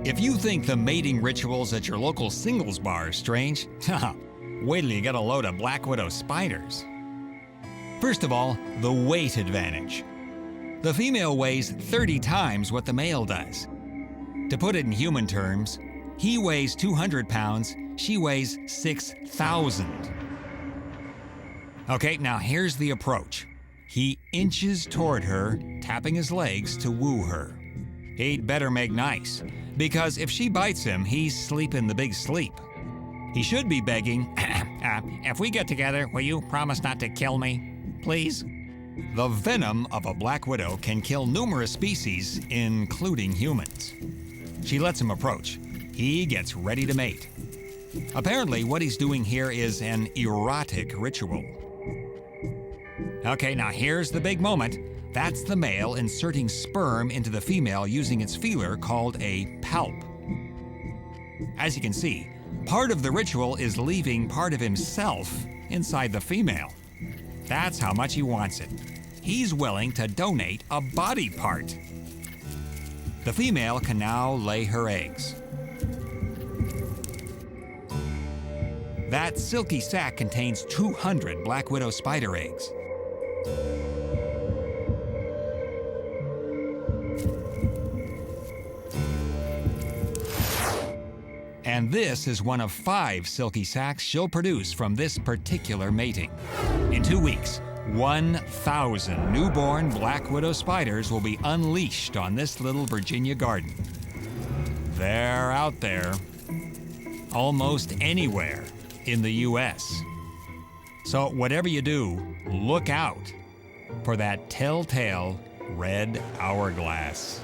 If you think the mating rituals at your local singles bar are strange, wait till you get a load of black widow spiders. First of all, the weight advantage. The female weighs 30 times what the male does. To put it in human terms, he weighs 200 pounds, she weighs 6,000. Okay, now here's the approach. He inches toward her, tapping his legs to woo her. He'd better make nice, because if she bites him, he's sleeping the big sleep. He should be begging, if we get together, will you promise not to kill me, please? The venom of a black widow can kill numerous species, including humans. She lets him approach. He gets ready to mate. Apparently, what he's doing here is an erotic ritual. Okay, now here's the big moment. That's the male inserting sperm into the female using its feeler called a palp. As you can see, part of the ritual is leaving part of himself inside the female. That's how much he wants it. He's willing to donate a body part. The female can now lay her eggs. That silky sac contains 200 black widow spider eggs. And this is one of 5 silky sacs she'll produce from this particular mating. In 2 weeks, 1,000 newborn black widow spiders will be unleashed on this little Virginia garden. They're out there, almost anywhere in the U.S. So whatever you do, look out for that telltale red hourglass.